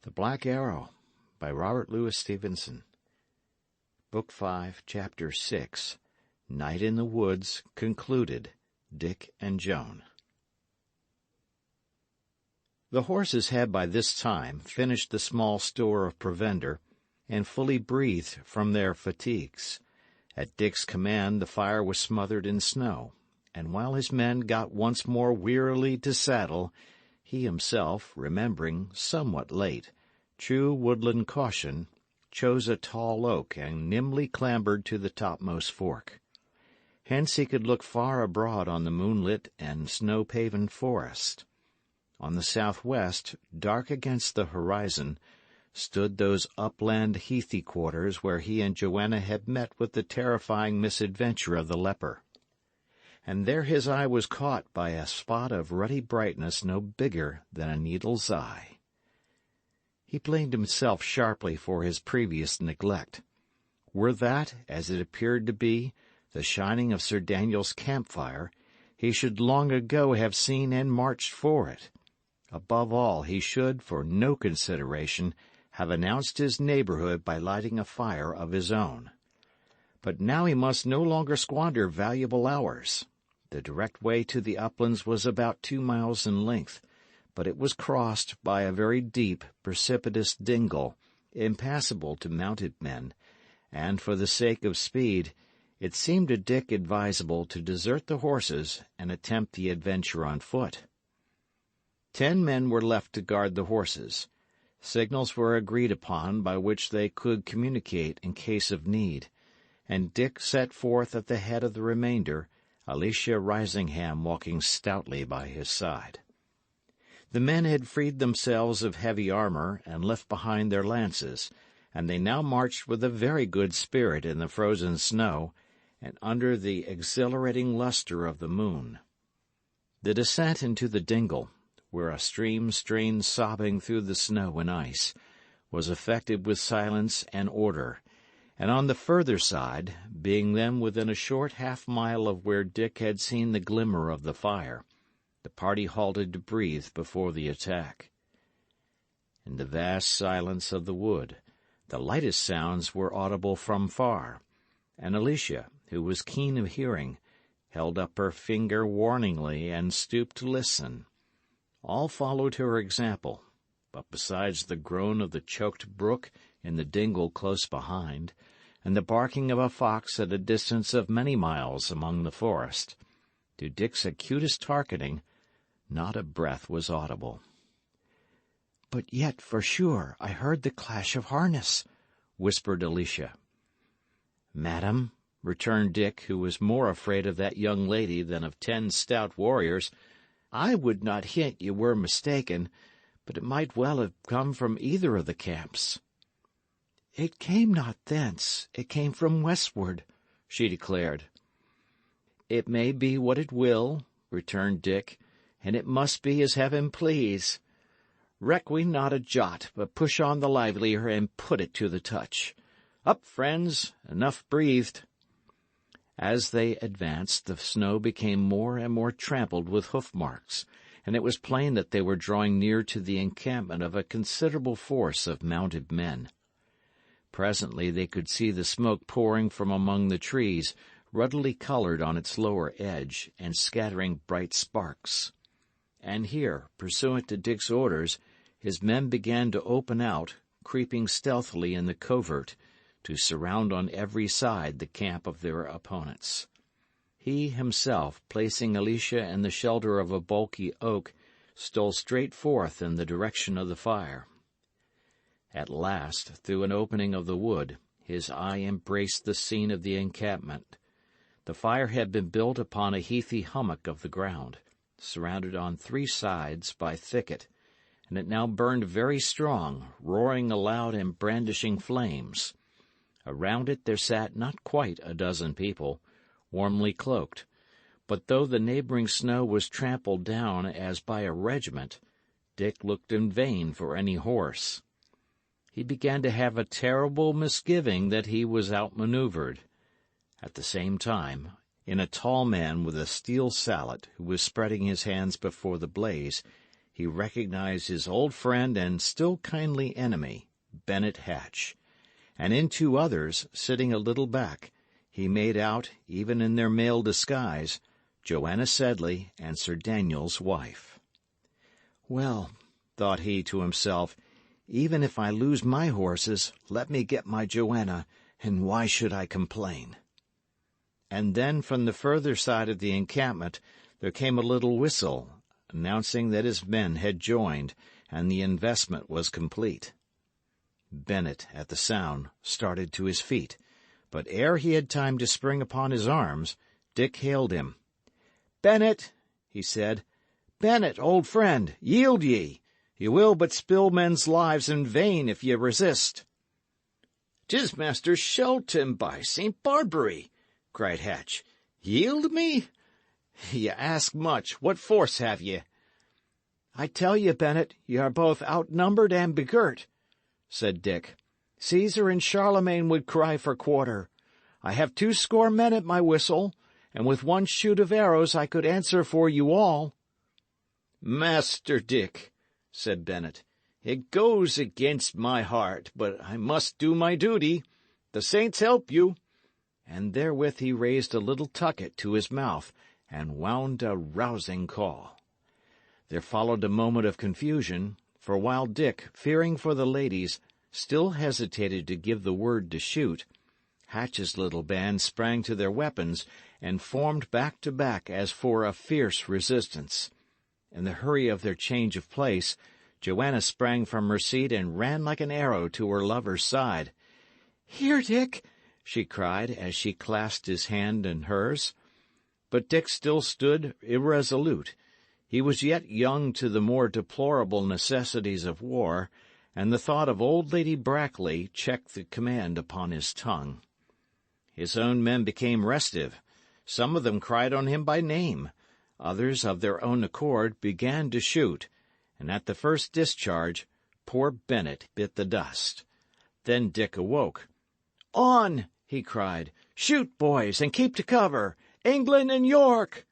The Black Arrow, by Robert Louis Stevenson. Book 5, Chapter 6, Night in the Woods, concluded, Dick and Joan. The horses had by this time finished the small store of provender, and fully breathed from their fatigues. At Dick's command the fire was smothered in snow, and while his men got once more wearily to saddle, he himself, remembering, somewhat late, true woodland caution, chose a tall oak and nimbly clambered to the topmost fork. Hence he could look far abroad on the moonlit and snow-paven forest. On the southwest, dark against the horizon, stood those upland heathy quarters where he and Joanna had met with the terrifying misadventure of the leper. And there his eye was caught by a spot of ruddy brightness no bigger than a needle's eye. He blamed himself sharply for his previous neglect. Were that, as it appeared to be, the shining of Sir Daniel's campfire, he should long ago have seen and marched for it. Above all, he should, for no consideration, have announced his neighborhood by lighting a fire of his own. But now he must no longer squander valuable hours. The direct way to the uplands was about 2 miles in length, but it was crossed by a very deep, precipitous dingle, impassable to mounted men, and for the sake of speed, it seemed to Dick advisable to desert the horses and attempt the adventure on foot. 10 men were left to guard the horses. Signals were agreed upon by which they could communicate in case of need, and Dick set forth at the head of the remainder, Alicia Risingham walking stoutly by his side. The men had freed themselves of heavy armor and left behind their lances, and they now marched with a very good spirit in the frozen snow and under the exhilarating lustre of the moon. The descent into the dingle, where a stream strained sobbing through the snow and ice, was effected with silence and order, and on the further side, being then within a short half-mile of where Dick had seen the glimmer of the fire, the party halted to breathe before the attack. In the vast silence of the wood, the lightest sounds were audible from far, and Alicia, who was keen of hearing, held up her finger warningly and stooped to listen. All followed her example, but besides the groan of the choked brook in the dingle close behind, and the barking of a fox at a distance of many miles among the forest, to Dick's acutest hearkening, not a breath was audible. "But yet, for sure, I heard the clash of harness," whispered Alicia. "Madam," returned Dick, who was more afraid of that young lady than of 10 stout warriors, "I would not hint ye were mistaken, but it might well have come from either of the camps." "It came not thence, it came from westward," she declared. "It may be what it will," returned Dick, "and it must be as heaven please. Reck we not a jot, but push on the livelier and put it to the touch. Up, friends, enough breathed." As they advanced, the snow became more and more trampled with hoof-marks, and it was plain that they were drawing near to the encampment of a considerable force of mounted men. Presently they could see the smoke pouring from among the trees, ruddily colored on its lower edge, and scattering bright sparks. And here, pursuant to Dick's orders, his men began to open out, creeping stealthily in the covert, to surround on every side the camp of their opponents. He himself, placing Alicia in the shelter of a bulky oak, stole straight forth in the direction of the fire. At last, through an opening of the wood, his eye embraced the scene of the encampment. The fire had been built upon a heathy hummock of the ground, surrounded on 3 sides by thicket, and it now burned very strong, roaring aloud and brandishing flames. Around it there sat not quite a dozen people, warmly cloaked, but though the neighboring snow was trampled down as by a regiment, Dick looked in vain for any horse. He began to have a terrible misgiving that he was outmaneuvered. At the same time, in a tall man with a steel sallet, who was spreading his hands before the blaze, he recognized his old friend and still kindly enemy, Bennet Hatch, and in two others, sitting a little back, he made out, even in their male disguise, Joanna Sedley and Sir Daniel's wife. "Well," thought he to himself, "even if I lose my horses, let me get my Joanna, and why should I complain?" And then from the further side of the encampment there came a little whistle, announcing that his men had joined, and the investment was complete. Bennet, at the sound, started to his feet, but ere he had time to spring upon his arms, Dick hailed him. "Bennet," he said, "Bennet, old friend, yield ye! Ye will but spill men's lives in vain if ye resist." "'Tis Master Shelton, by St. Barbary!" cried Hatch. "Yield me? Ye ask much. What force have ye?" "I tell ye, Bennet, ye are both outnumbered and begirt," said Dick. "Caesar and Charlemagne would cry for quarter. I have 20 men at my whistle, and with one shoot of arrows I could answer for you all." "Master Dick," said Bennet, "it goes against my heart, but I must do my duty. The saints help you." And therewith he raised a little tucket to his mouth, and wound a rousing call. There followed a moment of confusion, for while Dick, fearing for the ladies, still hesitated to give the word to shoot, Hatch's little band sprang to their weapons and formed back to back as for a fierce resistance. In the hurry of their change of place, Joanna sprang from her seat and ran like an arrow to her lover's side. "Here, Dick!" she cried, as she clasped his hand in hers. But Dick still stood irresolute. He was yet young to the more deplorable necessities of war, and the thought of old Lady Brackley checked the command upon his tongue. His own men became restive. Some of them cried on him by name. Others, of their own accord, began to shoot, and at the first discharge, poor Bennet bit the dust. Then Dick awoke. "On!" he cried. "Shoot, boys, and keep to cover! England and York!"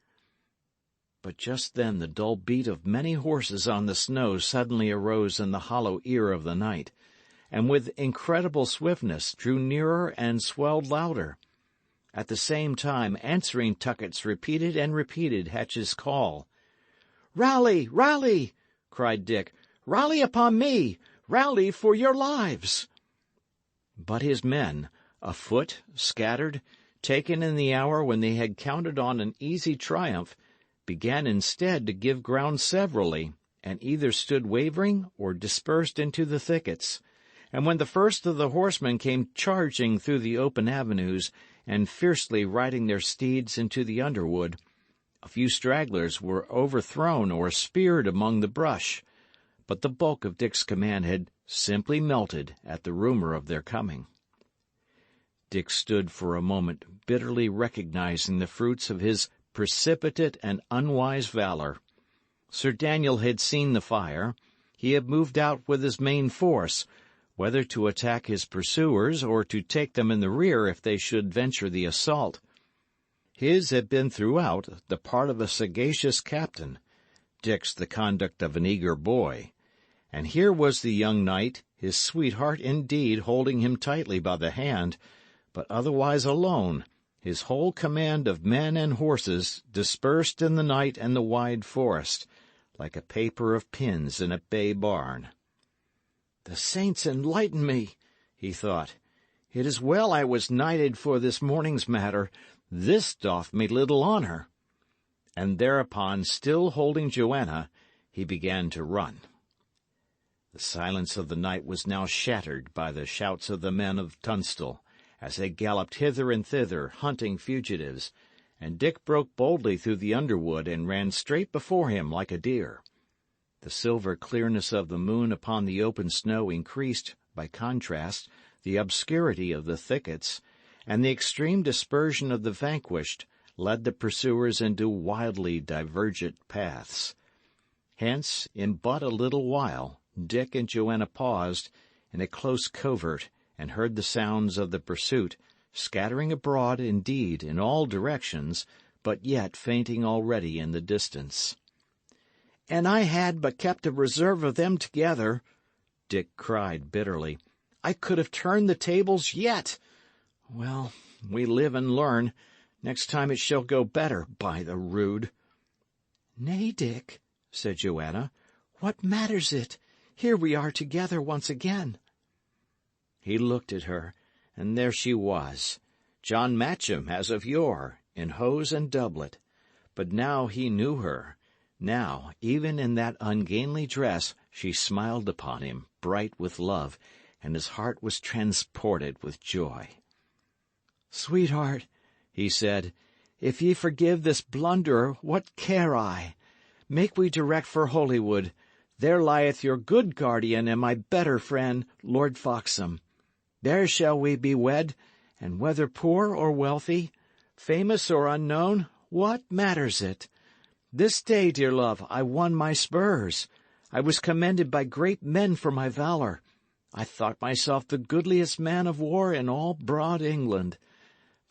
But just then the dull beat of many horses on the snow suddenly arose in the hollow ear of the night, and with incredible swiftness drew nearer and swelled louder. At the same time, answering tuckets repeated and repeated Hatch's call. "Rally! Rally!" cried Dick. "Rally upon me! Rally for your lives!" But his men, afoot, scattered, taken in the hour when they had counted on an easy triumph, began instead to give ground severally, and either stood wavering or dispersed into the thickets. And when the first of the horsemen came charging through the open avenues, and fiercely riding their steeds into the underwood, a few stragglers were overthrown or speared among the brush, but the bulk of Dick's command had simply melted at the rumor of their coming. Dick stood for a moment bitterly recognizing the fruits of his precipitate and unwise valor. Sir Daniel had seen the fire. He had moved out with his main force, whether to attack his pursuers or to take them in the rear if they should venture the assault. His had been throughout the part of a sagacious captain, Dick's the conduct of an eager boy. And here was the young knight, his sweetheart indeed holding him tightly by the hand, but otherwise alone, his whole command of men and horses dispersed in the night and the wide forest, like a paper of pins in a bay barn. "The saints enlighten me," he thought. "It is well I was knighted for this morning's matter. This doth me little honour." And thereupon, still holding Joanna, he began to run. The silence of the night was now shattered by the shouts of the men of Tunstall, as they galloped hither and thither, hunting fugitives, and Dick broke boldly through the underwood and ran straight before him like a deer. The silver clearness of the moon upon the open snow increased, by contrast, the obscurity of the thickets, and the extreme dispersion of the vanquished led the pursuers into wildly divergent paths. Hence, in but a little while, Dick and Joanna paused in a close covert and heard the sounds of the pursuit, scattering abroad, indeed, in all directions, but yet fainting already in the distance. And I had but kept a reserve of them together," Dick cried bitterly. "I could have turned the tables yet. Well, we live and learn. Next time it shall go better, by the rood." "Nay, Dick," said Joanna, "what matters it? Here we are together once again." He looked at her, and there she was, John Matcham as of yore, in hose and doublet. But now he knew her. Now, even in that ungainly dress, she smiled upon him, bright with love, and his heart was transported with joy. "Sweetheart," he said, "if ye forgive this blunderer, what care I? Make we direct for Holywood. There lieth your good guardian and my better friend, Lord Foxham. There shall we be wed, and whether poor or wealthy, famous or unknown, what matters it? This day, dear love, I won my spurs. I was commended by great men for my valour. I thought myself the goodliest man of war in all broad England.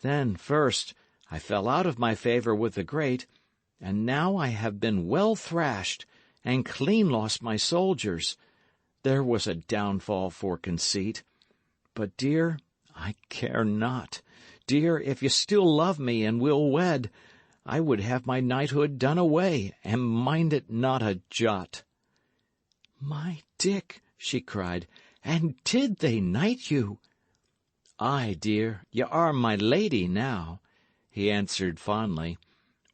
Then, first, I fell out of my favour with the great, and now I have been well thrashed, and clean lost my soldiers. There was a downfall for conceit. But, dear, I care not. Dear, if you still love me and will wed, I would have my knighthood done away, and mind it not a jot." "My Dick," she cried, "and did they knight you?" "Ay, dear, ye are my lady now," he answered fondly.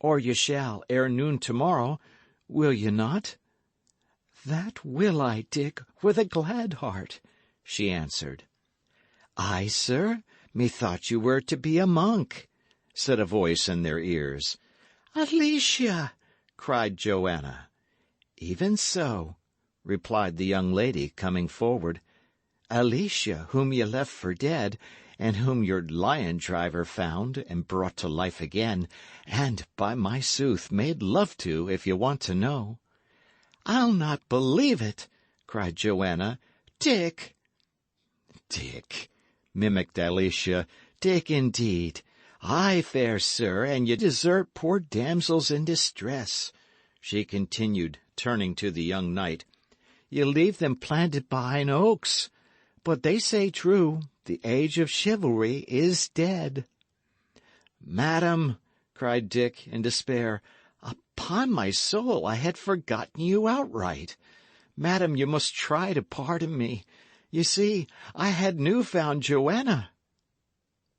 "Or ye shall, ere noon tomorrow, will ye not?" "That will I, Dick, with a glad heart," she answered. "Ay, sir, methought you were to be a monk," said a voice in their ears. "Alicia!" cried Joanna. "Even so," replied the young lady, coming forward. "Alicia, whom ye left for dead, and whom your lion-driver found and brought to life again, and, by my sooth, made love to, if ye want to know." "I'll not believe it," cried Joanna. "Dick!" "Dick!" mimicked Alicia. "Dick, indeed! Ay, fair sir, and ye desert poor damsels in distress," she continued, turning to the young knight. "Ye leave them planted behind oaks. But they say true, the age of chivalry is dead." "Madam," cried Dick, in despair, "upon my soul, I had forgotten you outright. Madam, you must try to pardon me. You see, I had new found Joanna."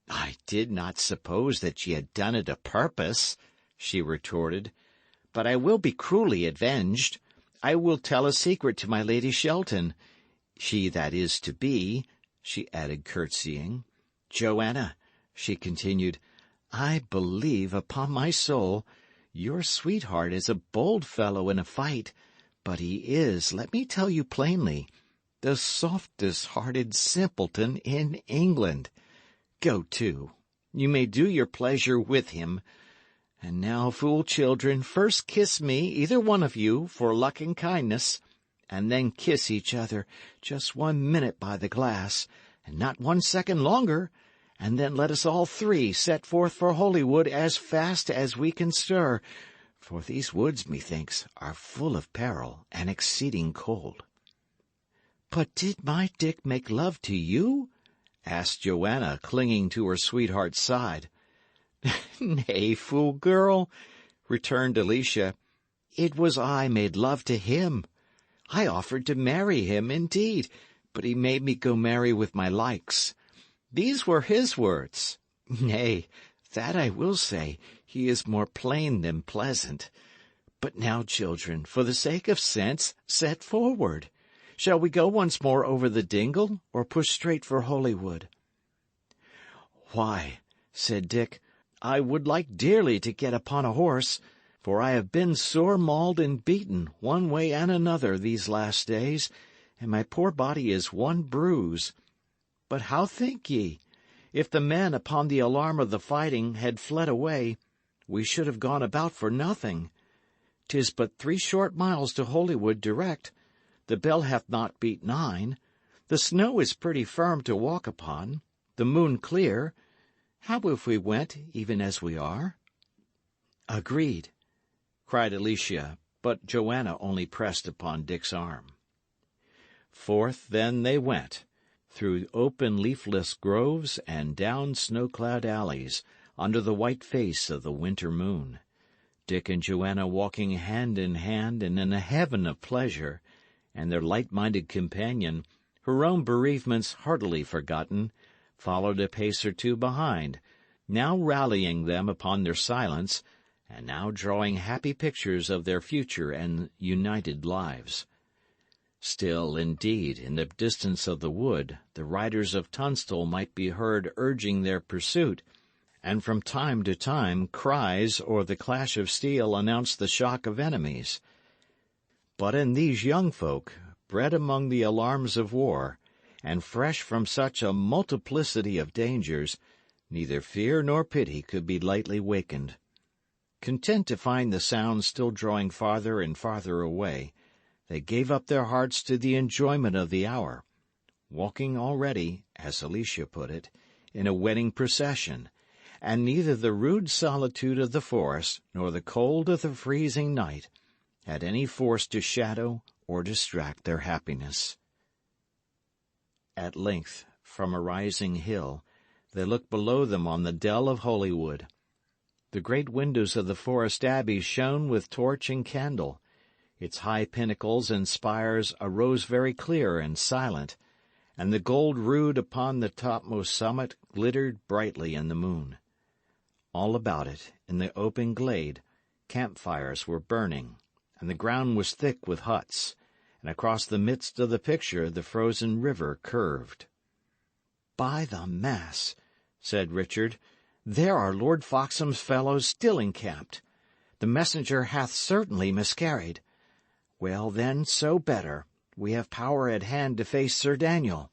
"I did not suppose that ye had done it a purpose," she retorted. "But I will be cruelly avenged. I will tell a secret to my Lady Shelton. She that is to be," she added, curtsying. "Joanna," she continued, "I believe, upon my soul, your sweetheart is a bold fellow in a fight, but he is, let me tell you plainly, the softest-hearted simpleton in England. Go to. You may do your pleasure with him. And now, fool children, first kiss me, either one of you, for luck and kindness, and then kiss each other just 1 minute by the glass, and not 1 second longer, and then let us all three set forth for Holywood as fast as we can stir, for these woods, methinks, are full of peril and exceeding cold." "But did my Dick make love to you?" asked Joanna, clinging to her sweetheart's side. "Nay, fool girl," returned Alicia. "It was I made love to him. I offered to marry him, indeed, but he made me go marry with my likes. These were his words. Nay, that I will say, he is more plain than pleasant. But now, children, for the sake of sense, set forward. Shall we go once more over the dingle, or push straight for Holywood?" "Why," said Dick, "I would like dearly to get upon a horse, for I have been sore mauled and beaten, one way and another, these last days, and my poor body is one bruise. But how think ye? If the men, upon the alarm of the fighting, had fled away, we should have gone about for nothing. 'Tis but 3 short miles to Holywood direct. The bell hath not beat 9. The snow is pretty firm to walk upon, the moon clear. How if we went even as we are?" "Agreed," cried Alicia, but Joanna only pressed upon Dick's arm. Forth then they went, through open leafless groves and down snow-clad alleys, under the white face of the winter moon. Dick and Joanna walking hand in hand and in a heaven of pleasure, and their light-minded companion, her own bereavements heartily forgotten, followed a pace or two behind, now rallying them upon their silence, and now drawing happy pictures of their future and united lives. Still, indeed, in the distance of the wood, the riders of Tunstall might be heard urging their pursuit, and from time to time cries or the clash of steel announced the shock of enemies. But in these young folk, bred among the alarms of war, and fresh from such a multiplicity of dangers, neither fear nor pity could be lightly wakened. Content to find the sounds still drawing farther and farther away, they gave up their hearts to the enjoyment of the hour, walking already, as Alicia put it, in a wedding procession, and neither the rude solitude of the forest nor the cold of the freezing night had any force to shadow or distract their happiness. At length, from a rising hill, they looked below them on the dell of Holywood. The great windows of the forest abbey shone with torch and candle. Its high pinnacles and spires arose very clear and silent, and the gold rood upon the topmost summit glittered brightly in the moon. All about it, in the open glade, camp-fires were burning, and the ground was thick with huts, and across the midst of the picture the frozen river curved. "By the mass," said Richard, "there are Lord Foxham's fellows still encamped. The messenger hath certainly miscarried. Well, then, so better. We have power at hand to face Sir Daniel."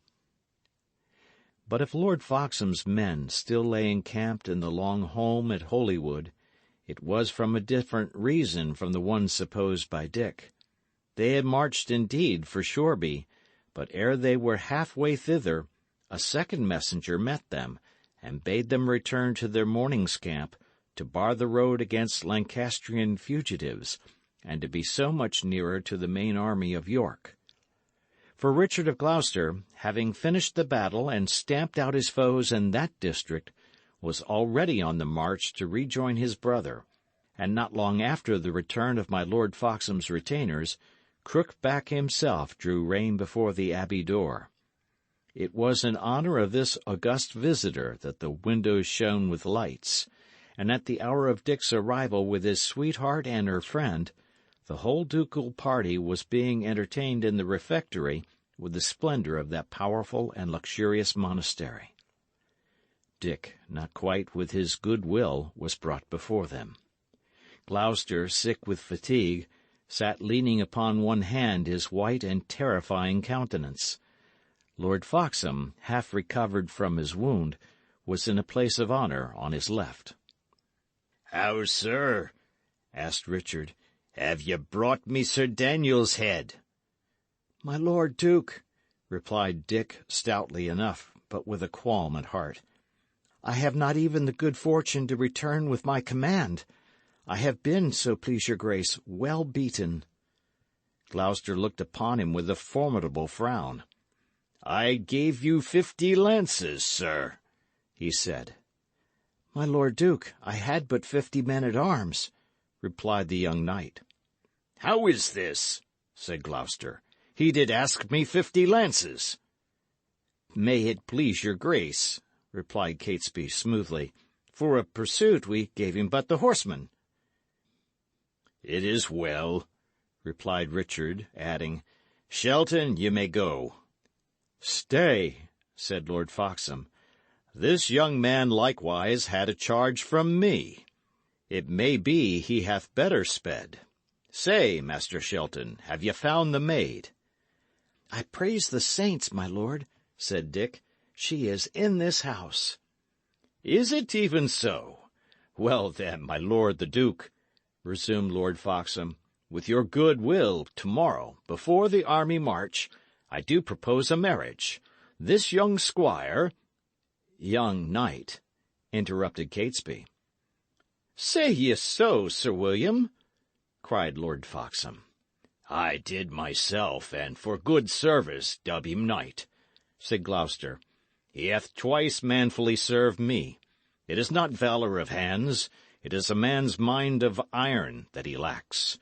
But if Lord Foxham's men still lay encamped in the long holm at Holywood, it was from a different reason from the one supposed by Dick. They had marched indeed for Shoreby, but ere they were half-way thither, a second messenger met them, and bade them return to their morning's camp, to bar the road against Lancastrian fugitives, and to be so much nearer to the main army of York. For Richard of Gloucester, having finished the battle and stamped out his foes in that district, was already on the march to rejoin his brother, and not long after the return of my Lord Foxham's retainers, Crookback himself drew rein before the abbey door. It was in honour of this august visitor that the windows shone with lights, and at the hour of Dick's arrival with his sweetheart and her friend, the whole ducal party was being entertained in the refectory with the splendour of that powerful and luxurious monastery. Dick, not quite with his good will, was brought before them. Gloucester, sick with fatigue, sat leaning upon one hand his white and terrifying countenance. Lord Foxham, half recovered from his wound, was in a place of honour on his left. "How, sir," asked Richard, "have ye brought me Sir Daniel's head?" "My Lord Duke," replied Dick stoutly enough, but with a qualm at heart, "I have not even the good fortune to return with my command. I have been, so please your grace, well beaten." Gloucester looked upon him with a formidable frown. "I gave you 50 lances, sir," he said. "My Lord Duke, I had but 50 men-at-arms," replied the young knight. "How is this?" said Gloucester. "He did ask me 50 lances." "May it please your grace," replied Catesby smoothly, "for a pursuit we gave him but the horsemen." "It is well," replied Richard, adding, "Shelton, ye may go." "Stay," said Lord Foxham. "This young man likewise had a charge from me. It may be he hath better sped. Say, Master Shelton, have ye found the maid?" "I praise the saints, my lord," said Dick. "She is in this house." "Is it even so? Well, then, my lord the Duke," resumed Lord Foxham, "with your good will, tomorrow, before the army march, I do propose a marriage. This young squire—" "Young knight," interrupted Catesby. "Say ye so, Sir William?" cried Lord Foxham. I did myself, and for good service dub him knight, said Gloucester. He hath twice manfully served me. It is not valour of hands, it is a man's mind of iron that he lacks.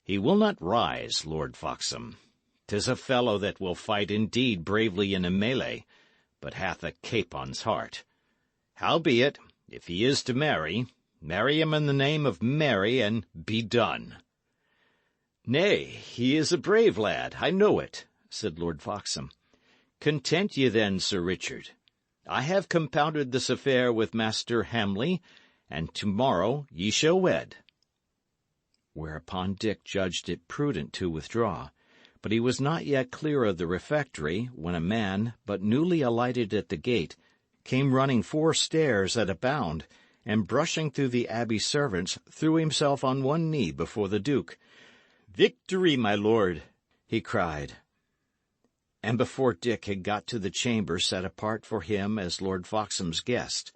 He will not rise, Lord Foxham. 'Tis a fellow that will fight indeed bravely in a melee, but hath a capon's heart. Howbeit, if he is to marry, marry him in the name of Mary, and be done. Nay, he is a brave lad, I know it, said Lord Foxham. Content ye then, Sir Richard. I have compounded this affair with Master Hamley, and tomorrow ye shall wed. Whereupon Dick judged it prudent to withdraw, but he was not yet clear of the refectory when a man, but newly alighted at the gate, came running 4 stairs at a bound, and brushing through the abbey servants, threw himself on one knee before the duke. "Victory, my lord!" he cried. And before Dick had got to the chamber set apart for him as Lord Foxham's guest,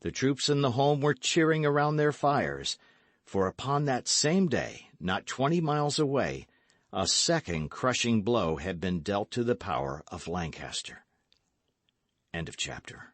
the troops in the home were cheering around their fires, for upon that same day, not 20 miles away, a second crushing blow had been dealt to the power of Lancaster. End of chapter.